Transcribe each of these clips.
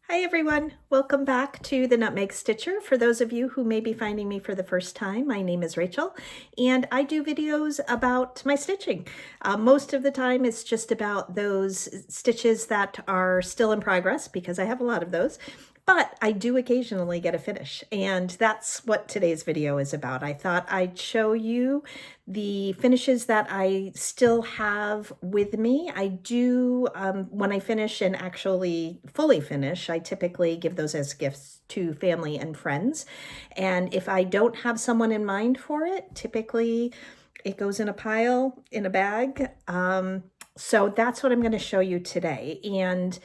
Hi everyone, welcome back to the Nutmeg Stitcher. For those of you who may be finding me for the first time, my name is Rachel and I do videos about my stitching. Most of the time it's just about those stitches that are still in progress because I have a lot of those. But I do occasionally get a finish, and that's what today's video is about. I thought I'd show you the finishes that I still have with me. I do, when I finish and actually fully finish, I typically give those as gifts to family and friends. And if I don't have someone in mind for it, typically it goes in a pile, in a bag. So that's what I'm going to show you today. And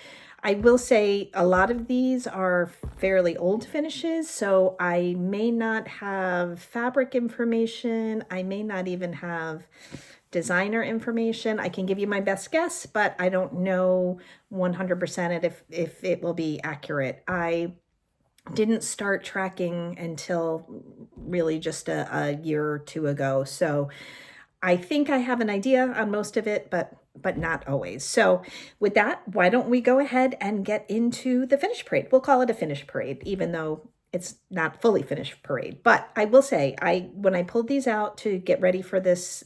I will say a lot of these are fairly old finishes, so I may not have fabric information. I may not even have designer information. I can give you my best guess, but I don't know 100% if it will be accurate. I didn't start tracking until really just a year or two ago, so I think I have an idea on most of it, but not always. So with that, why don't we go ahead and get into the finish parade? We'll call it a finish parade, even though it's not fully finished parade. But I will say, when I pulled these out to get ready for this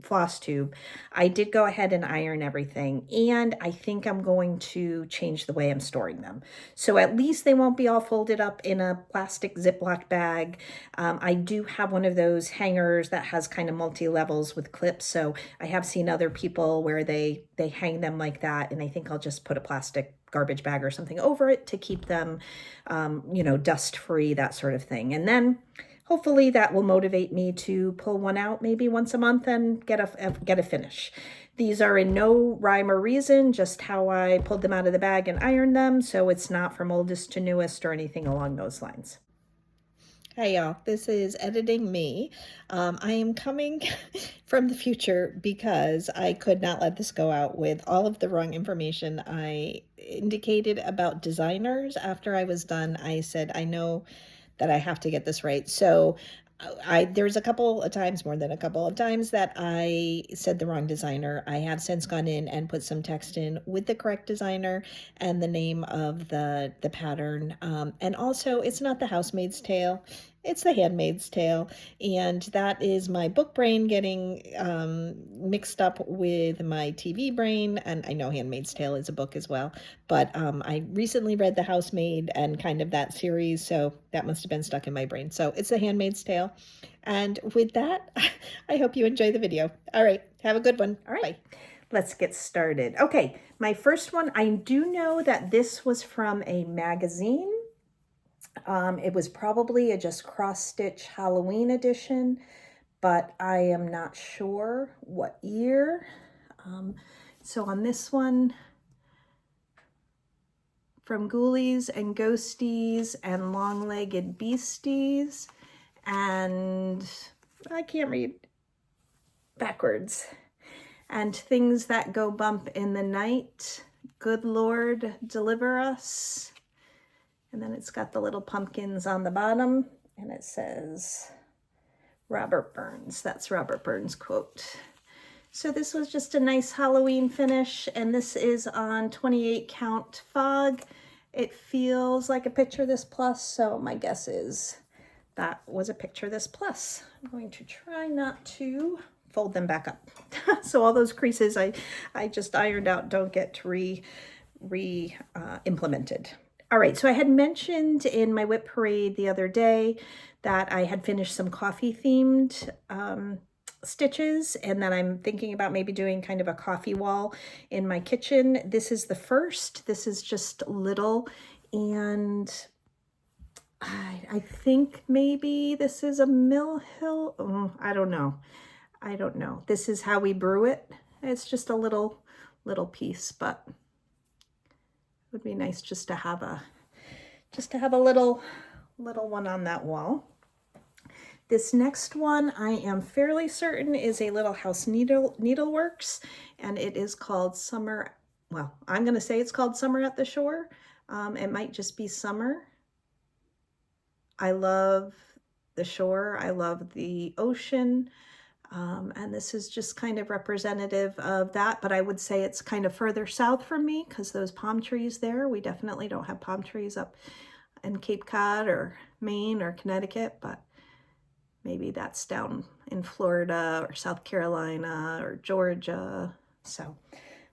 Flosstube, I did go ahead and iron everything, and I think I'm going to change the way I'm storing them. So at least they won't be all folded up in a plastic Ziploc bag. I do have one of those hangers that has kind of multi-levels with clips, so I have seen other people where they hang them like that, and I think I'll just put a plastic garbage bag or something over it to keep them, dust free, that sort of thing. And then hopefully that will motivate me to pull one out maybe once a month and get a finish. These are in no rhyme or reason, just how I pulled them out of the bag and ironed them, so it's not from oldest to newest or anything along those lines. Hey y'all, this is editing me. I am coming from the future because I could not let this go out with all of the wrong information I indicated about designers. After I was done, I said, I know that I have to get this right. So there's a couple of times, more than a couple of times, that I said the wrong designer. I have since gone in and put some text in with the correct designer and the name of the pattern. And also, it's not the Housemaid's Tale, it's the Handmaid's Tale. And that is my book brain getting mixed up with my TV brain. And I know Handmaid's Tale is a book as well. But I recently read The Housemaid and kind of that series, so that must have been stuck in my brain. So it's The Handmaid's Tale. And with that, I hope you enjoy the video. All right, have a good one. All right, bye. Let's get started. Okay, my first one, I do know that this was from a magazine. It was probably a just cross-stitch Halloween edition, but I am not sure what year. So on this one, from Ghoulies and Ghosties and Long-Legged Beasties, and I can't read backwards, and Things That Go Bump in the Night, Good Lord Deliver Us. And then it's got the little pumpkins on the bottom, and it says Robert Burns. That's Robert Burns' quote. So this was just a nice Halloween finish, and this is on 28 count fog. It feels like a Picture This Plus, so my guess is that was a Picture This Plus. I'm going to try not to fold them back up. So all those creases I just ironed out don't get implemented. All right, so I had mentioned in my whip parade the other day that I had finished some coffee themed stitches, and that I'm thinking about maybe doing kind of a coffee wall in my kitchen. This is the first. This is just little, and I think maybe this is a Mill Hill. Oh, I don't know. This is how we brew it. It's just a little piece, but it would be nice just to have a little one on that wall. This next one I am fairly certain is a Little House Needleworks, and it is called Summer. Well, I'm going to say it's called Summer at the Shore. It might just be summer. I love the shore. I love the ocean. And this is just kind of representative of that, but I would say it's kind of further south from me because those palm trees there, we definitely don't have palm trees up in Cape Cod or Maine or Connecticut, but maybe that's down in Florida or South Carolina or Georgia. So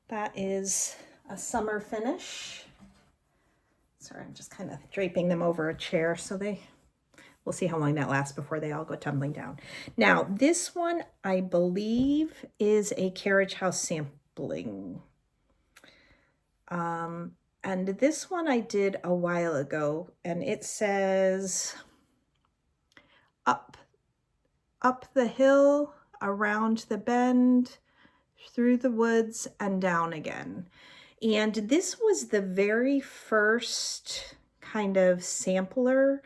that is a summer finish. Sorry, I'm just kind of draping them over a chair so we'll see how long that lasts before they all go tumbling down. Now, this one, I believe, is a carriage house sampling. And this one I did a while ago, and it says, up the hill, around the bend, through the woods, and down again. And this was the very first kind of sampler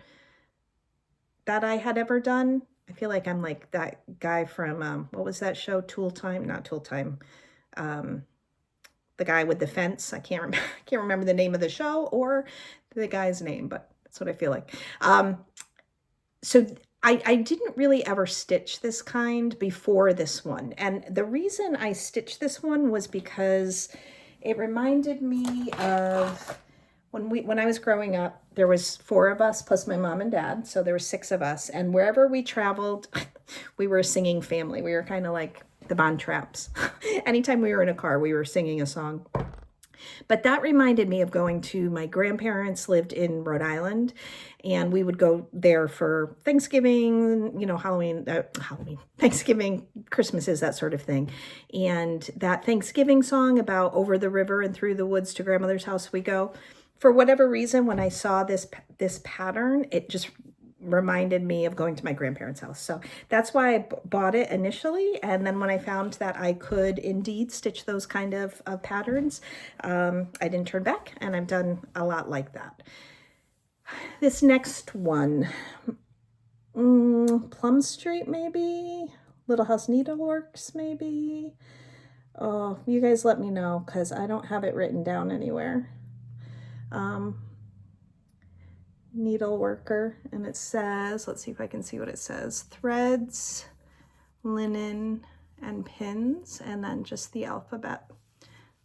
that I had ever done. I feel like I'm like that guy from, what was that show? Tool Time? Not Tool Time. The guy with the fence. I can't remember the name of the show or the guy's name, but that's what I feel like. So I didn't really ever stitch this kind before this one. And the reason I stitched this one was because it reminded me of when I was growing up, there was 4 of us plus my mom and dad. So there were 6 of us. And wherever we traveled, we were a singing family. We were kind of like the Bond Traps. Anytime we were in a car, we were singing a song. But that reminded me of going to, my grandparents lived in Rhode Island, and we would go there for Thanksgiving, you know, Halloween, Thanksgiving, Christmases, that sort of thing. And that Thanksgiving song about over the river and through the woods to grandmother's house we go. For whatever reason, when I saw this pattern, it just reminded me of going to my grandparents' house. So that's why I bought it initially. And then when I found that I could indeed stitch those kind of patterns, I didn't turn back, and I've done a lot like that. This next one, Plum Street maybe, Little House Needleworks maybe. Oh, you guys let me know because I don't have it written down anywhere. Needle worker, and it says, let's see if I can see what it says, threads, linen, and pins, and then just the alphabet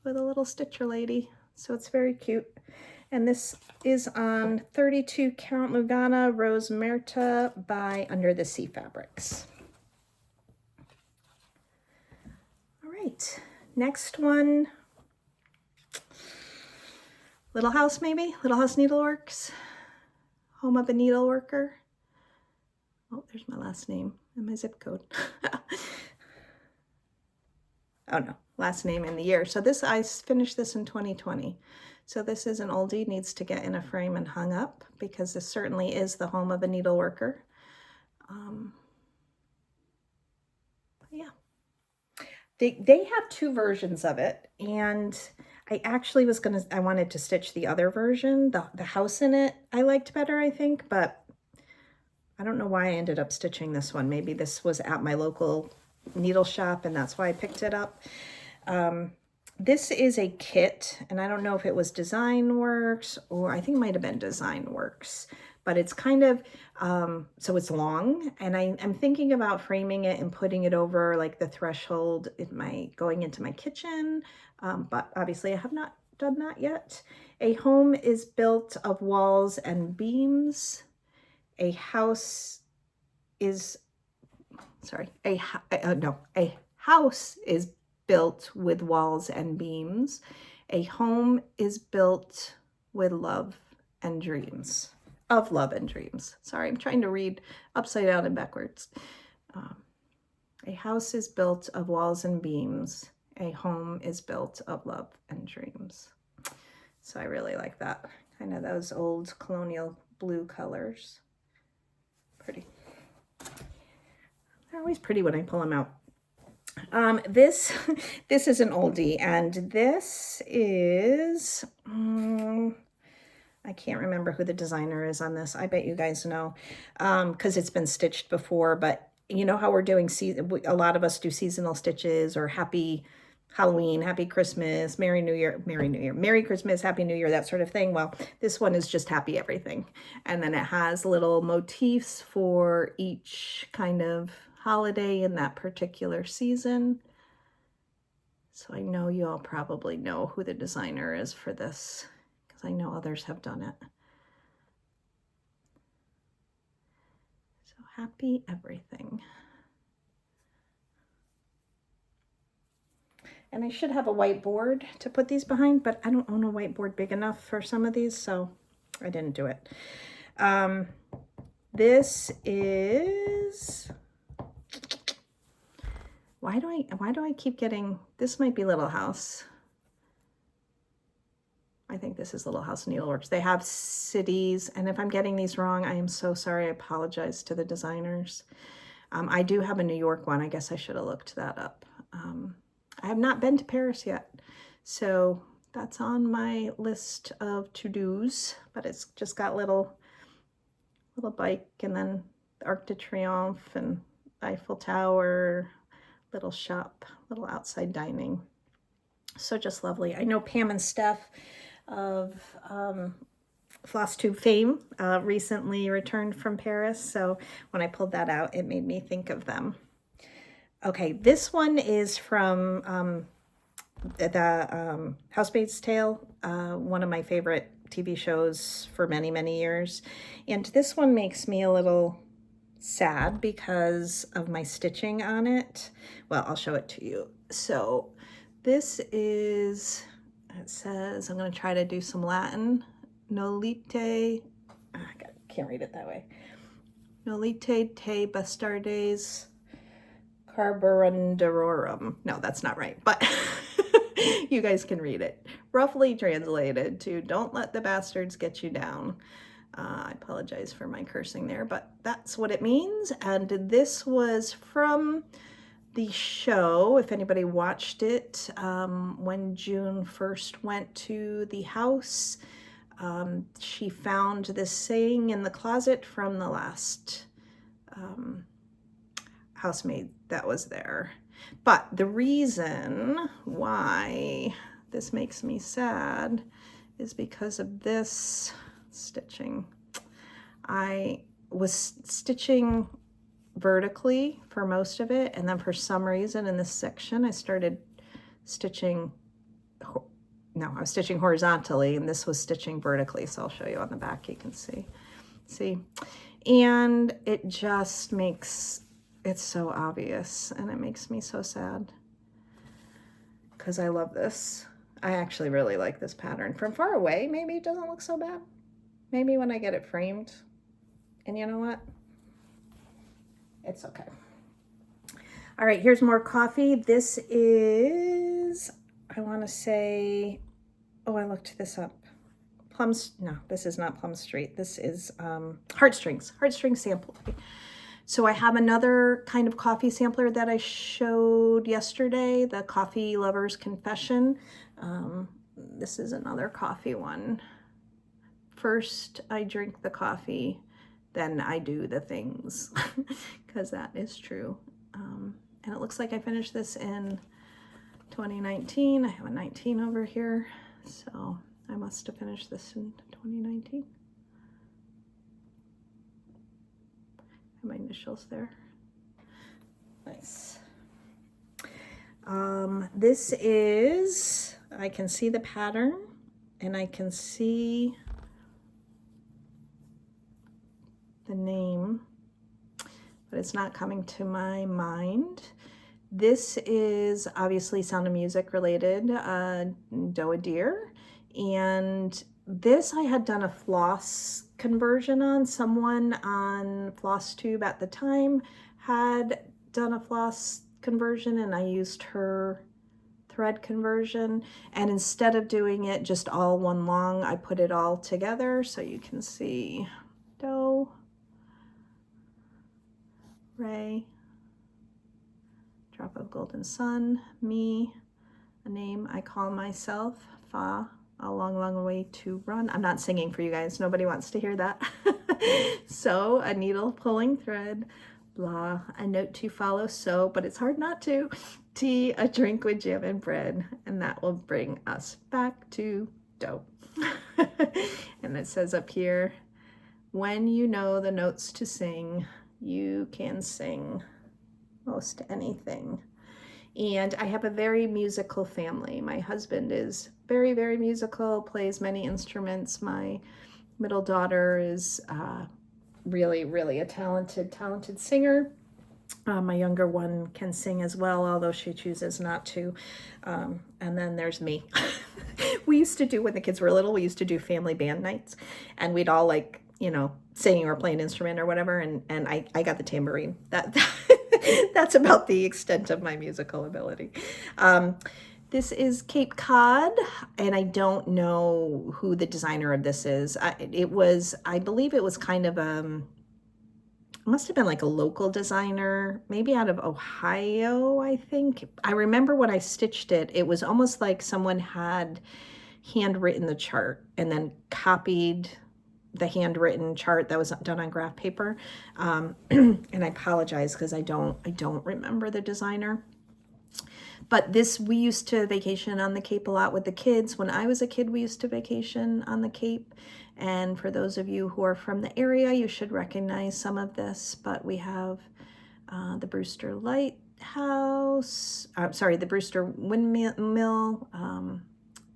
with a little stitcher lady. So it's very cute. And this is on 32 count Lugana Rose Merta by Under the Sea Fabrics. All right, next one, Little House maybe, Little House Needleworks. Home of a Needle Worker. Oh, there's my last name and my zip code. Oh no, last name and the year. So this, I finished this in 2020. So this is an oldie, needs to get in a frame and hung up because this certainly is the home of a needle worker. Yeah. They have 2 versions of it, and I actually I wanted to stitch the other version. The house in it I liked better, I think, but I don't know why I ended up stitching this one. Maybe this was at my local needle shop and that's why I picked it up. This is a kit, and I don't know if it was Design Works, or I think it might have been Design Works, but it's kind of, so it's long, and I'm thinking about framing it and putting it over like the threshold going into my kitchen, but obviously I have not done that yet. A home is built of walls and beams. A house is, a house is built with walls and beams. A home is built with love and dreams. Of love and dreams. Sorry, I'm trying to read upside down and backwards. A house is built of walls and beams. A home is built of love and dreams. So I really like that. Kind of those old colonial blue colors. Pretty. They're always pretty when I pull them out. This is an oldie, and this is, I can't remember who the designer is on this. I bet you guys know, because it's been stitched before, but you know how we're doing, a lot of us do seasonal stitches, or Happy Halloween, Happy Christmas, Merry New Year, Merry Christmas, Happy New Year, that sort of thing. Well, this one is just Happy Everything. And then it has little motifs for each kind of holiday in that particular season. So I know you all probably know who the designer is for this, because I know others have done it. So happy everything. And I should have a whiteboard to put these behind, but I don't own a whiteboard big enough for some of these, so I didn't do it. This is, why do I keep getting, this might be Little House. I think this is Little House Needleworks. They have cities, and if I'm getting these wrong, I am so sorry. I apologize to the designers. I do have a New York one. I guess I should have looked that up. I have not been to Paris yet, so that's on my list of to-dos, but it's just got little bike, and then the Arc de Triomphe and Eiffel Tower, little shop, little outside dining. So just lovely. I know Pam and Steph of Flosstube fame recently returned from Paris, so when I pulled that out, it made me think of them. Okay, this one is from the Housemaid's Tale, one of my favorite TV shows for many, many years. And this one makes me a little sad because of my stitching on it. Well, I'll show it to you. So this is, it says, I'm going to try to do some Latin. Nolite, I can't read it that way. Nolite te bastardes carborundarorum. No, that's not right, but you guys can read it. Roughly translated to don't let the bastards get you down. I apologize for my cursing there, but that's what it means. And this was from the show, if anybody watched it, when June first went to the house. She found this saying in the closet from the last housemaid that was there. But the reason why this makes me sad is because of this stitching. I was stitching vertically for most of it, and then for some reason in this section I started stitching, no, I was stitching horizontally, and this was stitching vertically, so I'll show you on the back, you can see, and it just makes, it's so obvious, and it makes me so sad because I love this. I actually really like this pattern. From far away, maybe it doesn't look so bad. Maybe when I get it framed, and you know what? It's okay. All right, here's more coffee. This is, I want to say, oh, I looked this up. No, this is not Plum Street. This is Heartstrings sample. So I have another kind of coffee sampler that I showed yesterday, the Coffee Lover's Confession. This is another coffee one. First, I drink the coffee, then I do the things, because that is true. And it looks like I finished this in 2019. I have a 19 over here, so I must have finished this in 2019. My initials there. Nice. This is, I can see the pattern, and I can see the name, but it's not coming to my mind. This is obviously Sound of Music related, Doa Deer, and this I had done a floss conversion on. Someone on Flosstube at the time had done a floss conversion, and I used her thread conversion, and instead of doing it just all one long, I put it all together so you can see Do, Ray, Drop of Golden Sun, Me, a name I call myself, Fa, a long, long way to run. I'm not singing for you guys. Nobody wants to hear that. So, a needle pulling thread, blah, a note to follow, so, but it's hard not to, tea, a drink with jam and bread, and that will bring us back to Do. And it says up here, when you know the notes to sing, you can sing most anything. And I have a very musical family. My husband is very, very musical, plays many instruments. My middle daughter is really, really a talented singer. My younger one can sing as well, although she chooses not to. And then there's me. We used to do, when the kids were little, we used to do family band nights, and we'd all like, you know, sing or play an instrument or whatever. And I got the tambourine. That's about the extent of my musical ability. This is Cape Cod, and I don't know who the designer of this is. I believe it was kind of must have been like a local designer, maybe out of Ohio, I think. I remember when I stitched it, it was almost like someone had handwritten the chart and then copied the handwritten chart that was done on graph paper. And I apologize because I don't remember the designer. But we used to vacation on the Cape a lot with the kids. When I was a kid, we used to vacation on the Cape. And for those of you who are from the area, you should recognize some of this. But we have the Brewster Lighthouse, the Brewster Windmill,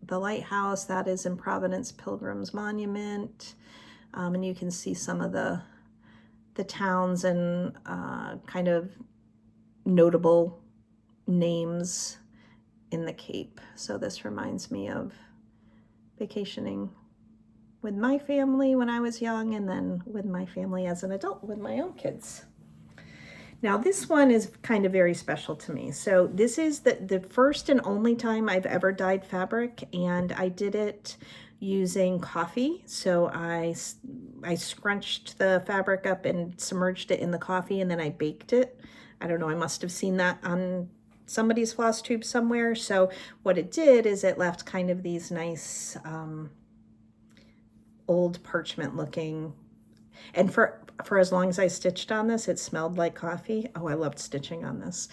the lighthouse that is in Providence Pilgrims Monument. And you can see some of the towns and kind of notable names in the Cape. So this reminds me of vacationing with my family when I was young, and then with my family as an adult with my own kids. Now this one is kind of very special to me. So this is the first and only time I've ever dyed fabric, and I did it using coffee. So I scrunched the fabric up and submerged it in the coffee, and then I baked it. I don't know, I must have seen that on somebody's floss tube somewhere. So what it did is it left kind of these nice old parchment looking, and for as long as I stitched on this, it smelled like coffee. Oh, I loved stitching on this.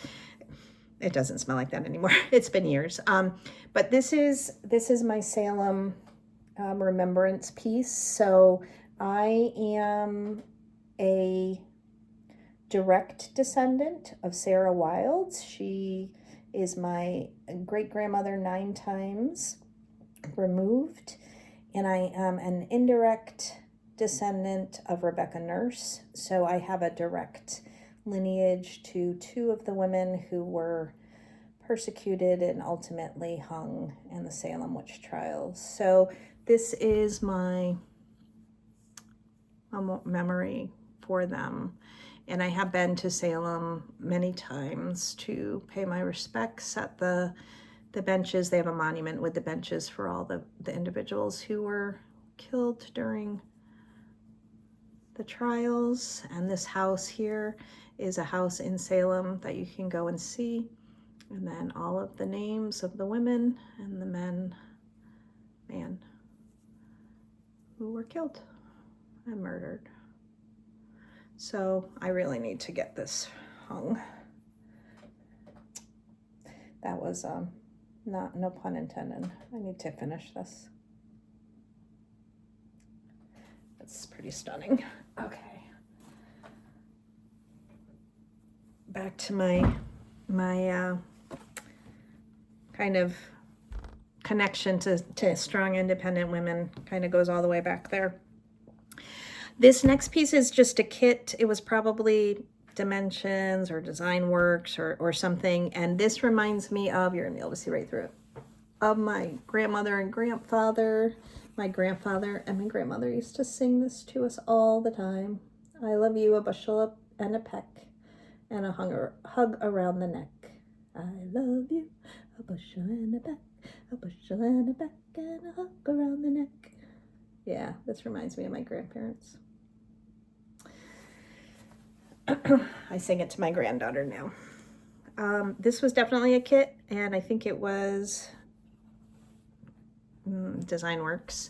It doesn't smell like that anymore. It's been years. But this is my Salem remembrance piece. So I am a direct descendant of Sarah Wilds. She is my great-grandmother 9 times removed, and I am an indirect descendant of Rebecca Nurse. So I have a direct lineage to 2 of the women who were persecuted and ultimately hung in the Salem witch trials. So this is my memory for them. And I have been to Salem many times to pay my respects at the benches. They have a monument with the benches for all the individuals who were killed during the trials. And this house here is a house in Salem that you can go and see. And then all of the names of the women and the man, who were killed and murdered. So I really need to get this hung. That was no pun intended. I need to finish this. It's pretty stunning. Okay. Back to my kind of connection to strong, independent women. Kind of goes all the way back there. This next piece is just a kit. It was probably Dimensions or Design Works or something. And this reminds me of, you're gonna be able to see right through it, of my grandmother and grandfather. My grandfather and my grandmother used to sing this to us all the time. I love you, a bushel and a peck, and a hug around the neck. I love you, a bushel and a peck, a bushel and a peck, and a hug around the neck. Yeah, this reminds me of my grandparents. I sing it to my granddaughter now. This was definitely a kit, and I think it was Design Works.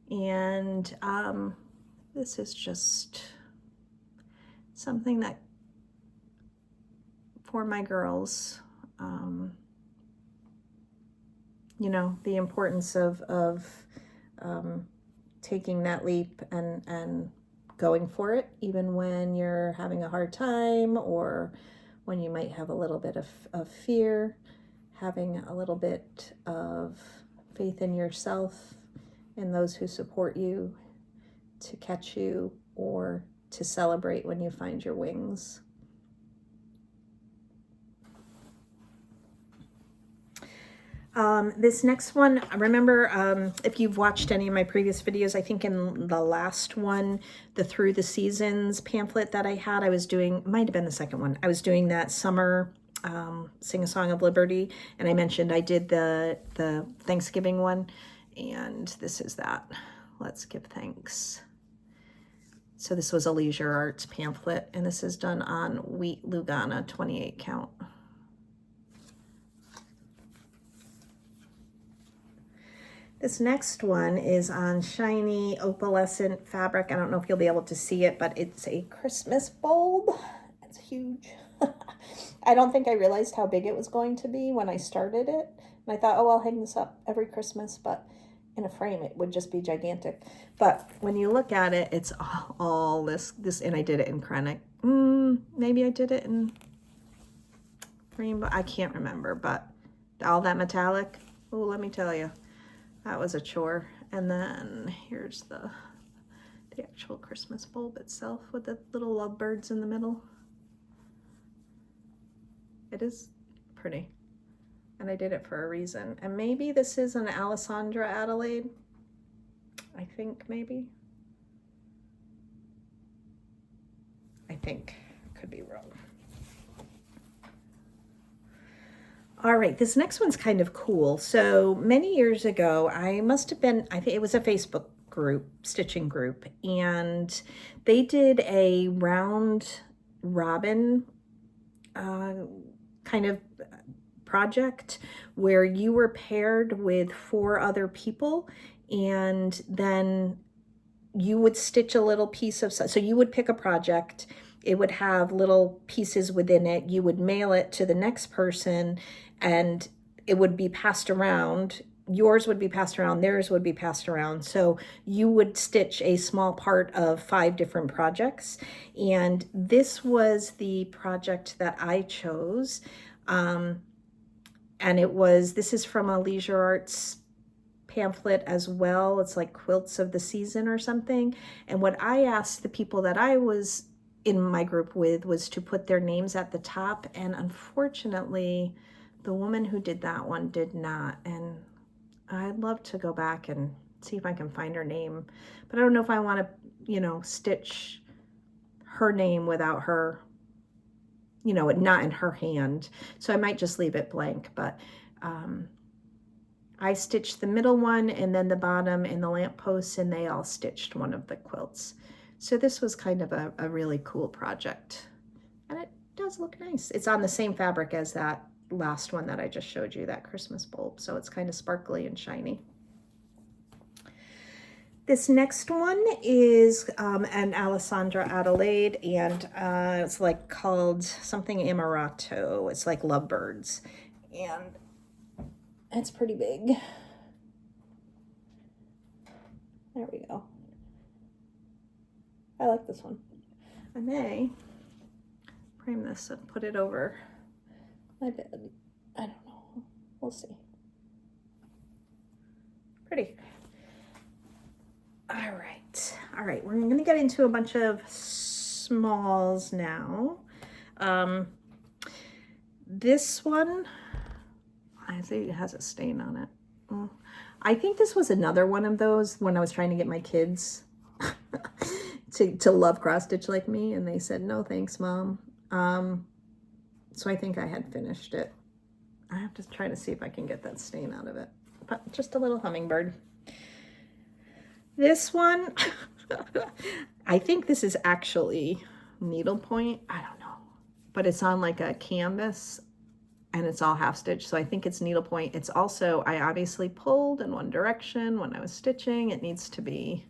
And this is just something that, for my girls, you know, the importance of taking that leap and going for it, even when you're having a hard time or when you might have a little bit of fear, having a little bit of faith in yourself and those who support you to catch you or to celebrate when you find your wings. This next one, remember, if you've watched any of my previous videos, I think in the last one, the Through the Seasons pamphlet that I had, I was doing, might have been the second one, I was doing that summer Sing a Song of Liberty, and I mentioned I did the Thanksgiving one, and this is that. Let's give thanks. So this was a Leisure Arts pamphlet, and this is done on wheat Lugana 28 count. This next one is on shiny opalescent fabric. I don't know if you'll be able to see it, but it's a Christmas bulb. It's huge. I don't think I realized how big it was going to be when I started it. And I thought, oh, I'll hang this up every Christmas, but in a frame, it would just be gigantic. But when you look at it, it's all this, and I did it in Krennic. Maybe I did it in rainbow. I can't remember, but all that metallic. Oh, let me tell you. That was a chore. And then here's the actual Christmas bulb itself with the little lovebirds in the middle. It is pretty. And I did it for a reason. And maybe this is an Alessandra Adelaide. I think maybe. I think. Could be wrong. All right, this next one's kind of cool. So many years ago, I must have been, I think it was a Facebook group, stitching group, and they did a round robin kind of project where you were paired with 4 other people, and then you would stitch a little piece of, so you would pick a project, it would have little pieces within it, you would mail it to the next person, and it would be passed around. Yours would be passed around, theirs would be passed around. So you would stitch a small part of 5 different projects. And this was the project that I chose. And this is from a Leisure Arts pamphlet as well. It's like Quilts of the Season or something. And what I asked the people that I was in my group with was to put their names at the top. And unfortunately, the woman who did that one did not. And I'd love to go back and see if I can find her name. But I don't know if I want to, you know, stitch her name without her, you know, not in her hand. So I might just leave it blank. But I stitched the middle one and then the bottom and the lampposts, and they all stitched one of the quilts. So this was kind of a really cool project. And it does look nice. It's on the same fabric as that last one that I just showed you, that Christmas bulb. So it's kind of sparkly and shiny. This next one is an Alessandra Adelaide, and it's like called something Amaretto. It's like Lovebirds, and it's pretty big. There we go. I like this one. I may frame this and put it over my bed. I don't know. We'll see. Pretty. All right. We're going to get into a bunch of smalls now. This one, I think it has a stain on it. I think this was another one of those when I was trying to get my kids to love cross stitch like me, and they said, no thanks, Mom. So I think I had finished it. I have to try to see if I can get that stain out of it. But just a little hummingbird. This one, I think this is actually needlepoint. I don't know. But it's on like a canvas and it's all half stitched. So I think it's needlepoint. It's also, I obviously pulled in one direction when I was stitching. It needs to be,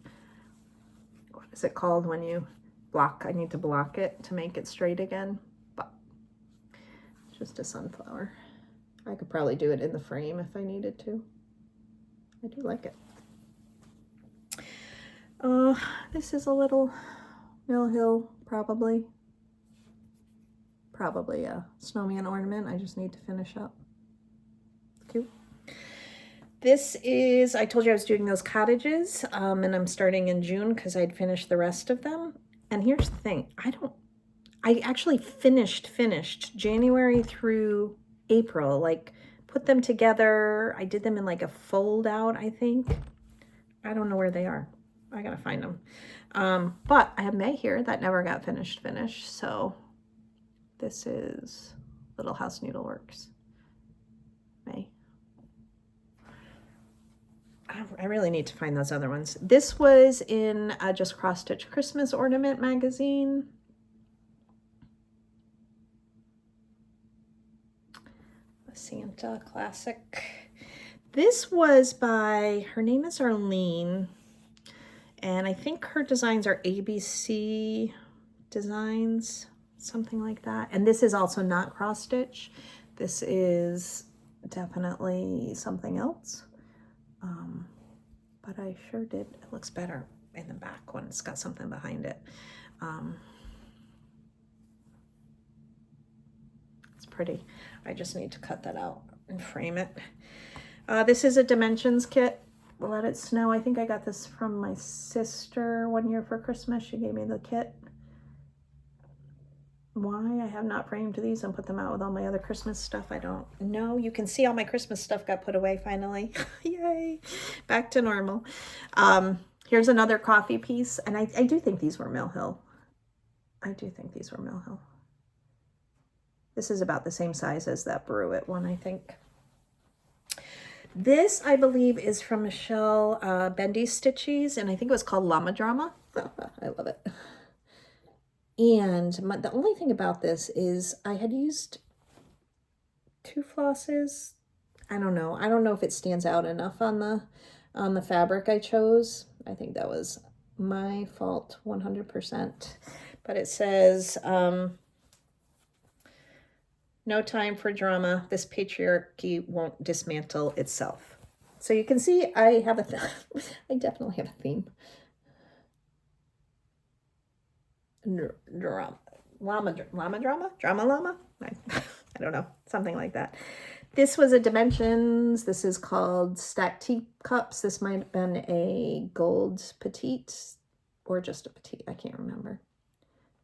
what is it called when you block? I need to block it to make it straight again. But it's just a sunflower. I could probably do it in the frame if I needed to. I do like it. This is a little Mill Hill, probably. Probably a snowman ornament. I just need to finish up. Cute. This is, I told you I was doing those cottages, and I'm starting in June because I'd finished the rest of them. And here's the thing, I actually finished January through April, like put them together. I did them in like a fold out, I think. I don't know where they are. I gotta find them. But I have May here that never got finished. So this is Little House Needleworks. May. I really need to find those other ones. This was in Just Cross Stitch Christmas Ornament magazine. A Santa classic. This was by, her name is Arlene, and I think her designs are ABC Designs, something like that. And this is also not cross stitch. This is definitely something else. But I sure did. It looks better in the back when it's got something behind it. It's pretty. I just need to cut that out and frame it. This is a dimensions kit. Let It Snow. I think I got this from my sister one year for Christmas. She gave me the kit. Why I have not framed these and put them out with all my other Christmas stuff, I don't know. You can see all my Christmas stuff got put away finally. Yay, back to normal. Here's another coffee piece, and I do think these were Mill Hill. I do think these were Mill Hill. This is about the same size as that Bruit one, I think. This, I believe, is from Michelle Bendy's Stitchies, and I think it was called Llama Drama. I love it. And the only thing about this is I had used 2 flosses. I don't know if it stands out enough on the fabric I chose. I think that was my fault 100%. But it says, no time for drama. This patriarchy won't dismantle itself. So you can see I have I definitely have a theme. Drama. I don't know, something like that. This was a Dimensions. This is called Stacked Teacups. This might have been a gold petite or just a petite, I can't remember,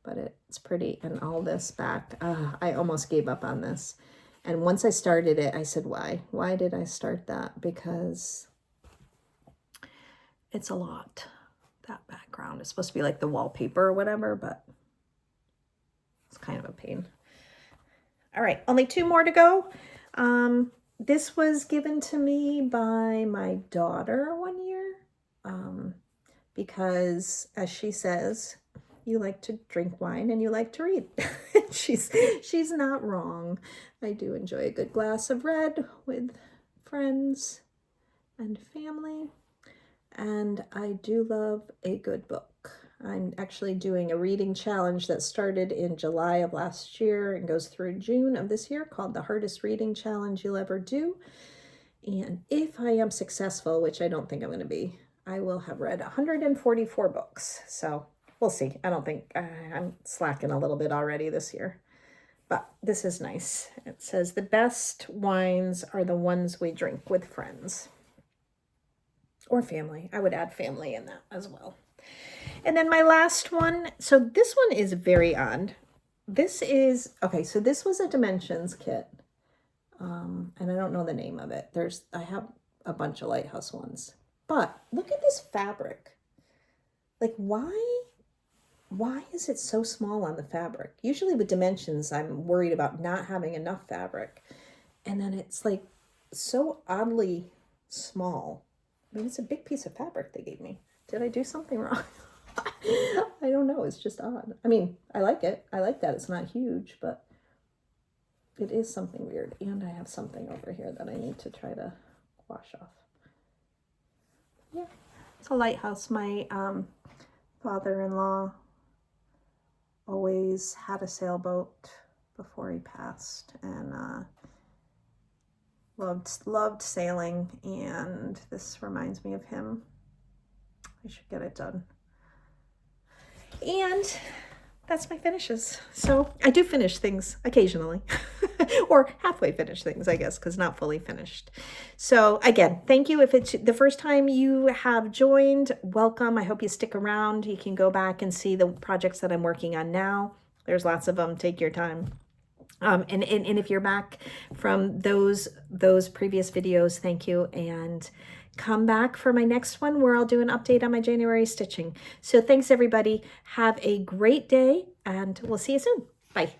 but it's pretty. And all this back, I almost gave up on this, and once I started it, I said, why did I start that? Because it's a lot. That background is supposed to be like the wallpaper or whatever, but it's kind of a pain. All right, only 2 more to go. This was given to me by my daughter one year, because, as she says, you like to drink wine and you like to read. she's not wrong. I do enjoy a good glass of red with friends and family. And I do love a good book. I'm actually doing a reading challenge that started in July of last year and goes through June of this year, called The Hardest Reading Challenge You'll Ever Do. And if I am successful, which I don't think I'm going to be, I will have read 144 books. So we'll see. I don't think I'm slacking a little bit already this year. But this is nice. It says, the best wines are the ones we drink with friends. Or family. I would add family in that as well. And then my last one. So this one is very odd. This is, okay, so this was a Dimensions kit. And I don't know the name of it. I have a bunch of Lighthouse ones. But look at this fabric. Like, why is it so small on the fabric? Usually with Dimensions, I'm worried about not having enough fabric. And then it's like so oddly small. I mean, it's a big piece of fabric they gave me. Did I do something wrong? I don't know. It's just odd. I mean, I like it. I like that it's not huge, but it is something weird. And I have something over here that I need to try to wash off. Yeah, it's a lighthouse. My father-in-law always had a sailboat before he passed, and loved sailing, and this reminds me of him. I should get it done. And that's my finishes. So I do finish things occasionally or halfway finish things, I guess, because not fully finished. So again, thank you. If it's the first time you have joined, welcome. I hope you stick around. You can go back and see the projects that I'm working on now. There's lots of them. Take your time. And if you're back from those previous videos, thank you. And come back for my next one where I'll do an update on my January stitching. So thanks everybody. Have a great day and we'll see you soon. Bye.